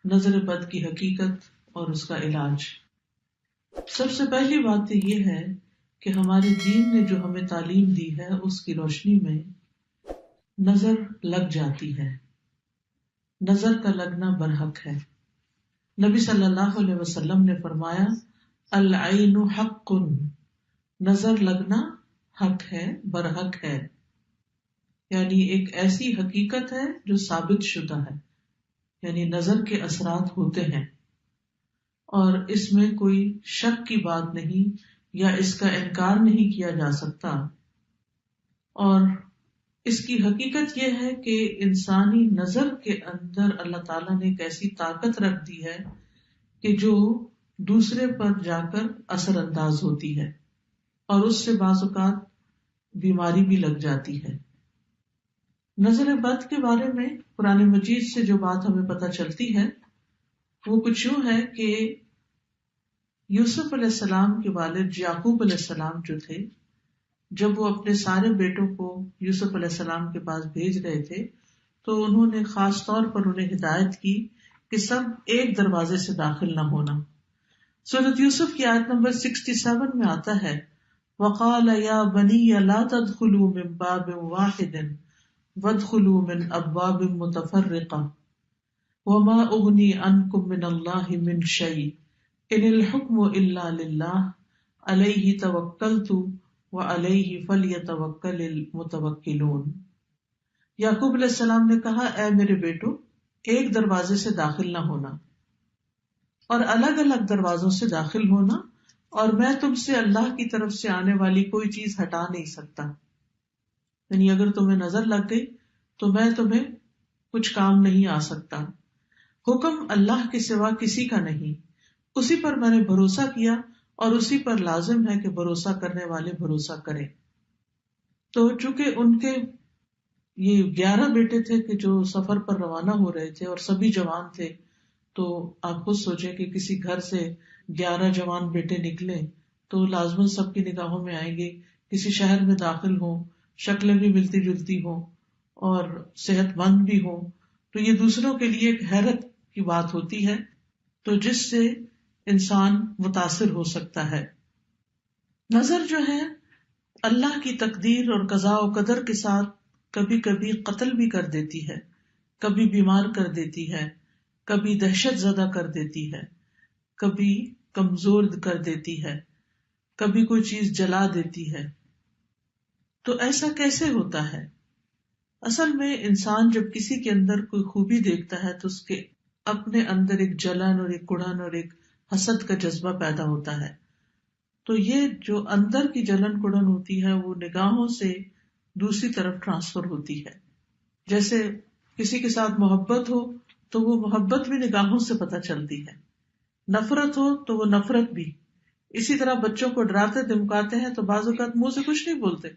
نظر بد کی حقیقت اور اس کا علاج۔ سب سے پہلی بات تو یہ ہے کہ ہمارے دین نے جو ہمیں تعلیم دی ہے اس کی روشنی میں نظر لگ جاتی ہے، نظر کا لگنا برحق ہے۔ نبی صلی اللہ علیہ وسلم نے فرمایا العین حق، نظر لگنا حق ہے، برحق ہے، یعنی ایک ایسی حقیقت ہے جو ثابت شدہ ہے، یعنی نظر کے اثرات ہوتے ہیں اور اس میں کوئی شک کی بات نہیں یا اس کا انکار نہیں کیا جا سکتا۔ اور اس کی حقیقت یہ ہے کہ انسانی نظر کے اندر اللہ تعالیٰ نے ایک ایسی طاقت رکھ دی ہے کہ جو دوسرے پر جا کر اثر انداز ہوتی ہے اور اس سے بعض اوقات بیماری بھی لگ جاتی ہے۔ نظر بد کے بارے میں قرآن مجید سے جو بات ہمیں پتہ چلتی ہے وہ کچھ یوں ہے کہ یوسف علیہ السلام کے والد یعقوب علیہ السلام جو تھے، جب وہ اپنے سارے بیٹوں کو یوسف علیہ السلام کے پاس بھیج رہے تھے تو انہوں نے خاص طور پر انہیں ہدایت کی کہ سب ایک دروازے سے داخل نہ ہونا۔ سورۃ یوسف کی آیت نمبر 67 میں آتا ہے وَقَالَ يَا بَنِيَّ لَا تَدْخُلُوا مِن بَابٍ وَاحِدٍ وَادْخُلُوا مِنْ أَبْوَابٍ مُتَفَرِّقَةٍ وَمَا أُغْنِي عَنْكُم مِّنَ اللَّهِ مِن شَيْءٍ إِنِ الْحُكْمُ إِلَّا لِلَّهِ عَلَيْهِ تَوَكَّلْتُ وَعَلَيْهِ فَلْيَتَوَكَّلِ الْمُتَوَكِّلُونَ۔ یعقوب علیہ السلام نے کہا اے میرے بیٹو، ایک دروازے سے داخل نہ ہونا اور الگ الگ دروازوں سے داخل ہونا، اور میں تم سے اللہ کی طرف سے آنے والی کوئی چیز ہٹا نہیں سکتا، یعنی اگر تمہیں نظر لگ گئی تو میں تمہیں کچھ کام نہیں آ سکتا۔ حکم اللہ کے سوا کسی کا نہیں، اسی پر میں نے بھروسہ کیا اور اسی پر لازم ہے کہ بھروسہ کرنے والے بھروسہ کریں۔ تو چونکہ ان کے یہ 11 بیٹے تھے کہ جو سفر پر روانہ ہو رہے تھے اور سبھی جوان تھے، تو آپ خود سوچیں کہ کسی گھر سے 11 جوان بیٹے نکلے تو لازماً سب کی نگاہوں میں آئیں گے، کسی شہر میں داخل ہوں، شکلیں بھی ملتی جلتی ہوں اور صحت مند بھی ہوں، تو یہ دوسروں کے لیے ایک حیرت کی بات ہوتی ہے، تو جس سے انسان متاثر ہو سکتا ہے۔ نظر جو ہے اللہ کی تقدیر اور قضاء و قدر کے ساتھ کبھی کبھی قتل بھی کر دیتی ہے، کبھی بیمار کر دیتی ہے، کبھی دہشت زدہ کر دیتی ہے، کبھی کمزور کر دیتی ہے، کبھی کوئی چیز جلا دیتی ہے۔ تو ایسا کیسے ہوتا ہے؟ اصل میں انسان جب کسی کے اندر کوئی خوبی دیکھتا ہے تو اس کے اپنے اندر ایک جلن اور ایک کڑن اور ایک حسد کا جذبہ پیدا ہوتا ہے۔ تو یہ جو اندر کی جلن کڑن ہوتی ہے وہ نگاہوں سے دوسری طرف ٹرانسفر ہوتی ہے۔ جیسے کسی کے ساتھ محبت ہو تو وہ محبت بھی نگاہوں سے پتہ چلتی ہے، نفرت ہو تو وہ نفرت بھی۔ اسی طرح بچوں کو ڈراتے دھمکاتے ہیں تو بعض اوقات منہ سے کچھ نہیں بولتے،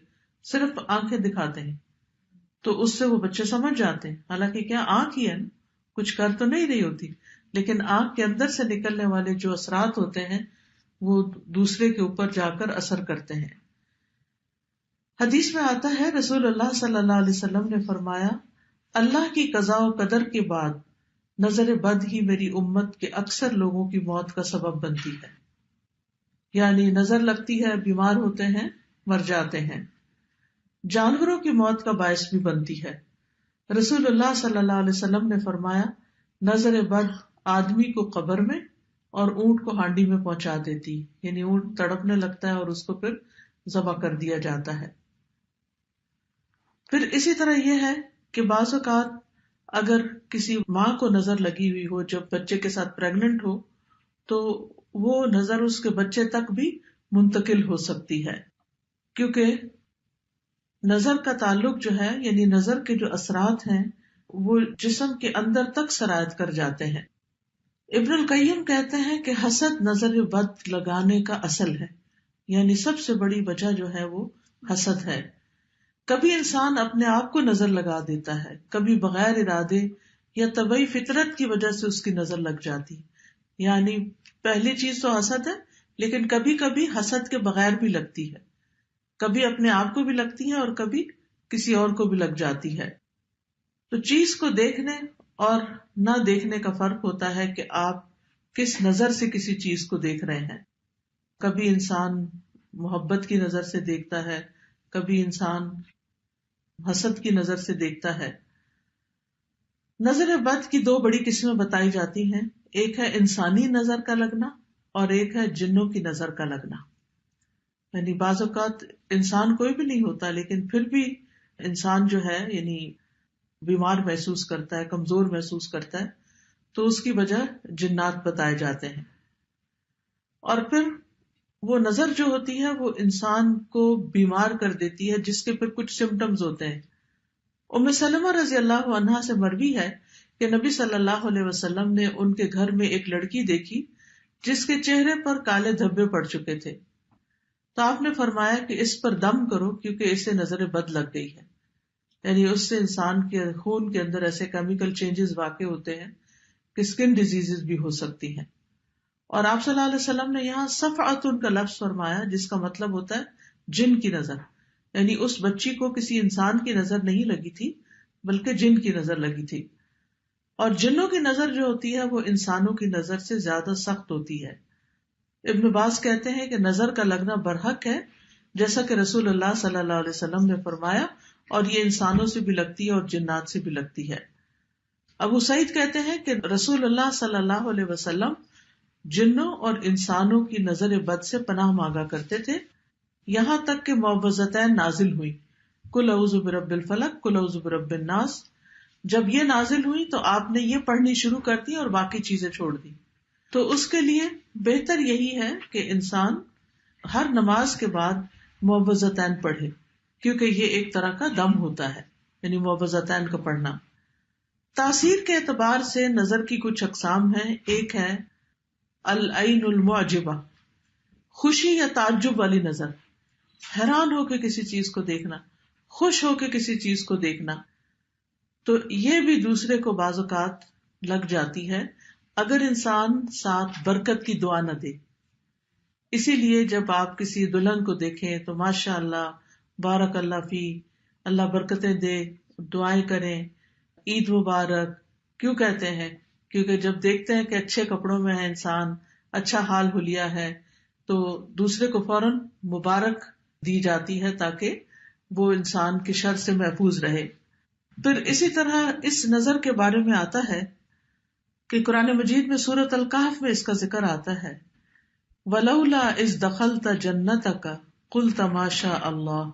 صرف آنکھیں دکھاتے ہیں، تو اس سے وہ بچے سمجھ جاتے ہیں، حالانکہ کیا آنکھ ہی ہے نا، کچھ کر تو نہیں رہی ہوتی، لیکن آنکھ کے اندر سے نکلنے والے جو اثرات ہوتے ہیں وہ دوسرے کے اوپر جا کر اثر کرتے ہیں۔ حدیث میں آتا ہے رسول اللہ صلی اللہ علیہ وسلم نے فرمایا اللہ کی قضاء و قدر کے بعد نظر بد ہی میری امت کے اکثر لوگوں کی موت کا سبب بنتی ہے، یعنی نظر لگتی ہے، بیمار ہوتے ہیں، مر جاتے ہیں، جانوروں کی موت کا باعث بھی بنتی ہے۔ رسول اللہ صلی اللہ علیہ وسلم نے فرمایا نظر بد آدمی کو قبر میں اور اونٹ کو ہانڈی میں پہنچا دیتی، یعنی اونٹ تڑپنے لگتا ہے اور اس کو پھر ذبح کر دیا جاتا ہے۔ پھر اسی طرح یہ ہے کہ بعض اوقات اگر کسی ماں کو نظر لگی ہوئی ہو جب بچے کے ساتھ پریگننٹ ہو تو وہ نظر اس کے بچے تک بھی منتقل ہو سکتی ہے، کیونکہ نظر کا تعلق جو ہے، یعنی نظر کے جو اثرات ہیں وہ جسم کے اندر تک سرایت کر جاتے ہیں۔ ابن القیم کہتے ہیں کہ حسد نظر بد لگانے کا اصل ہے، یعنی سب سے بڑی وجہ جو ہے وہ حسد ہے۔ کبھی انسان اپنے آپ کو نظر لگا دیتا ہے، کبھی بغیر ارادے یا طبعی فطرت کی وجہ سے اس کی نظر لگ جاتی، یعنی پہلی چیز تو حسد ہے، لیکن کبھی کبھی حسد کے بغیر بھی لگتی ہے، کبھی اپنے آپ کو بھی لگتی ہے اور کبھی کسی اور کو بھی لگ جاتی ہے۔ تو چیز کو دیکھنے اور نہ دیکھنے کا فرق ہوتا ہے کہ آپ کس نظر سے کسی چیز کو دیکھ رہے ہیں. کبھی انسان محبت کی نظر سے دیکھتا ہے، کبھی انسان حسد کی نظر سے دیکھتا ہے. نظر بد کی دو بڑی قسمیں بتائی جاتی ہیں، ایک ہے انسانی نظر کا لگنا اور ایک ہے جنوں کی نظر کا لگنا. یعنی بعض اوقات انسان کوئی بھی نہیں ہوتا لیکن پھر بھی انسان جو ہے یعنی بیمار محسوس کرتا ہے، کمزور محسوس کرتا ہے، تو اس کی وجہ جنات بتائے جاتے ہیں. اور پھر وہ نظر جو ہوتی ہے وہ انسان کو بیمار کر دیتی ہے، جس کے پھر کچھ سمٹمز ہوتے ہیں. ام سلمہ رضی اللہ عنہا سے مروی ہے کہ نبی صلی اللہ علیہ وسلم نے ان کے گھر میں ایک لڑکی دیکھی جس کے چہرے پر کالے دھبے پڑ چکے تھے. تو آپ نے فرمایا کہ اس پر دم کرو کیونکہ اسے نظر بد لگ گئی ہے. یعنی اس سے انسان کے خون کے اندر ایسے کیمیکل چینجز واقع ہوتے ہیں کہ اسکن ڈیزیزز بھی ہو سکتی ہیں. اور آپ صلی اللہ علیہ وسلم نے یہاں صفعۃ کا لفظ فرمایا جس کا مطلب ہوتا ہے جن کی نظر. یعنی اس بچی کو کسی انسان کی نظر نہیں لگی تھی بلکہ جن کی نظر لگی تھی. اور جنوں کی نظر جو ہوتی ہے وہ انسانوں کی نظر سے زیادہ سخت ہوتی ہے. ابن باز کہتے ہیں کہ نظر کا لگنا برحق ہے جیسا کہ رسول اللہ صلی اللہ علیہ وسلم نے فرمایا، اور یہ انسانوں سے بھی لگتی ہے اور جنات سے بھی لگتی ہے. ابو سعید کہتے ہیں کہ رسول اللہ صلی اللہ علیہ وسلم جنوں اور انسانوں کی نظر بد سے پناہ مانگا کرتے تھے، یہاں تک کہ معوذتین نازل ہوئی، قل اعوذ برب الفلق قل اعوذ برب الناس. جب یہ نازل ہوئی تو آپ نے یہ پڑھنی شروع کر دی اور باقی چیزیں چھوڑ دی. تو اس کے لیے بہتر یہی ہے کہ انسان ہر نماز کے بعد معوذتین پڑھے، کیونکہ یہ ایک طرح کا دم ہوتا ہے، یعنی معوذتین کا پڑھنا. تاثیر کے اعتبار سے نظر کی کچھ اقسام ہیں. ایک ہے العین المعجبہ، خوشی یا تعجب والی نظر، حیران ہو کے کسی چیز کو دیکھنا، خوش ہو کے کسی چیز کو دیکھنا. تو یہ بھی دوسرے کو بعض اوقات لگ جاتی ہے اگر انسان ساتھ برکت کی دعا نہ دے. اسی لیے جب آپ کسی دلہن کو دیکھیں تو ماشاء اللہ بارک اللہ فی، اللہ برکتیں دے، دعائیں کریں، عید مبارک. کیوں کہتے ہیں؟ کیونکہ جب دیکھتے ہیں کہ اچھے کپڑوں میں ہے انسان، اچھا حال حلیہ ہے، تو دوسرے کو فوراً مبارک دی جاتی ہے تاکہ وہ انسان کی شر سے محفوظ رہے. پھر اسی طرح اس نظر کے بارے میں آتا ہے کہ قرآن مجید میں سورۃ الکہف میں اس کا ذکر آتا ہے، وَلَوْلَا إِذْ دَخَلْتَ جَنَّتَكَ قُلْتَ مَا شَاءَ اللَّهُ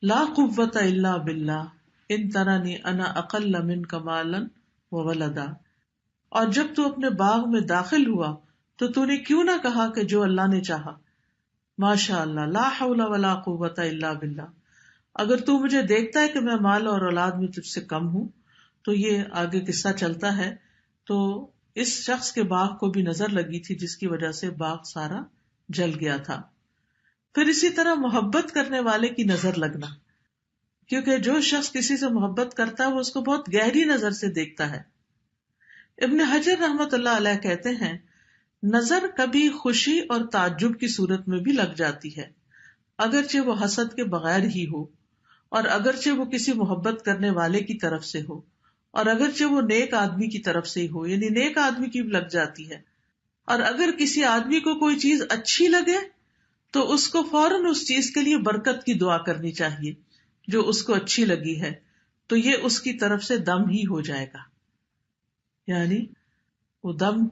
لَا قُوَّةَ إِلَّا بِاللَّهِ إِن تَرَنِي أَنَا أَقَلَّ مِنْكَ مَالًا وَوَلَدًا. اور جب تو اپنے باغ میں داخل ہوا تو تو نے کیوں نہ کہا کہ جو اللہ نے چاہا، ماشاء اللہ لا حول ولا قوة الا باللہ. اگر تو مجھے دیکھتا ہے کہ میں مال اور اولاد میں تجھ سے کم ہوں. تو یہ آگے قصہ چلتا ہے. تو اس شخص کے باغ کو بھی نظر لگی تھی جس کی وجہ سے باغ سارا جل گیا تھا. پھر اسی طرح محبت کرنے والے کی نظر لگنا، کیونکہ جو شخص کسی سے محبت کرتا ہے وہ اس کو بہت گہری نظر سے دیکھتا ہے. ابن حجر رحمت اللہ علیہ کہتے ہیں نظر کبھی خوشی اور تعجب کی صورت میں بھی لگ جاتی ہے، اگرچہ وہ حسد کے بغیر ہی ہو، اور اگرچہ وہ کسی محبت کرنے والے کی طرف سے ہو، اور اگرچہ وہ نیک آدمی کی طرف سے ہی ہو، یعنی نیک آدمی کی بھی لگ جاتی ہے. اور اگر کسی آدمی کو کوئی چیز اچھی لگے تو اس کو فوراً اس چیز کے لیے برکت کی دعا کرنی چاہیے جو اس کو اچھی لگی ہے، تو یہ اس کی طرف سے دم ہی ہو جائے گا. یعنی وہ دم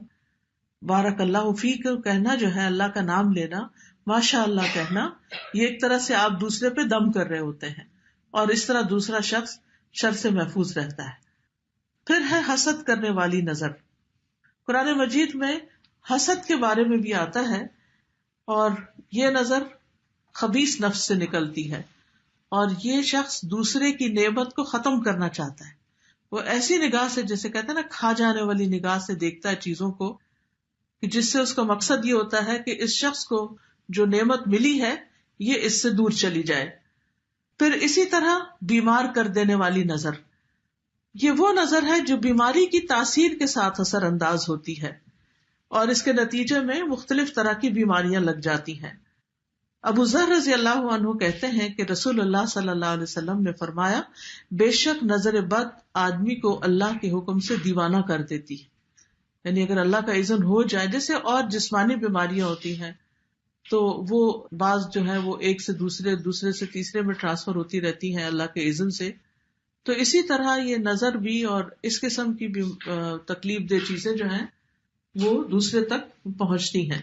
بارک اللہ فیک کہنا جو ہے، اللہ کا نام لینا، ماشاء اللہ کہنا، یہ ایک طرح سے آپ دوسرے پہ دم کر رہے ہوتے ہیں، اور اس طرح دوسرا شخص شر سے محفوظ رہتا ہے. پھر ہے حسد کرنے والی نظر. قرآن مجید میں حسد کے بارے میں بھی آتا ہے، اور یہ نظر خبیث نفس سے نکلتی ہے، اور یہ شخص دوسرے کی نعمت کو ختم کرنا چاہتا ہے. وہ ایسی نگاہ سے، جیسے کہتے ہیں نا کھا جانے والی نگاہ سے دیکھتا ہے چیزوں کو، کہ جس سے اس کا مقصد یہ ہوتا ہے کہ اس شخص کو جو نعمت ملی ہے یہ اس سے دور چلی جائے. پھر اسی طرح بیمار کر دینے والی نظر، یہ وہ نظر ہے جو بیماری کی تاثیر کے ساتھ اثر انداز ہوتی ہے، اور اس کے نتیجے میں مختلف طرح کی بیماریاں لگ جاتی ہیں. ابو ذر رضی اللہ عنہ کہتے ہیں کہ رسول اللہ صلی اللہ علیہ وسلم نے فرمایا، بے شک نظر بد آدمی کو اللہ کے حکم سے دیوانہ کر دیتی ہے. یعنی اگر اللہ کا اذن ہو جائے، جیسے اور جسمانی بیماریاں ہوتی ہیں تو وہ بعض جو ہے وہ ایک سے دوسرے سے تیسرے میں ٹرانسفر ہوتی رہتی ہیں اللہ کے اذن سے، تو اسی طرح یہ نظر بھی اور اس قسم کی بھی تکلیف دہ چیزیں جو ہیں وہ دوسرے تک پہنچتی ہیں.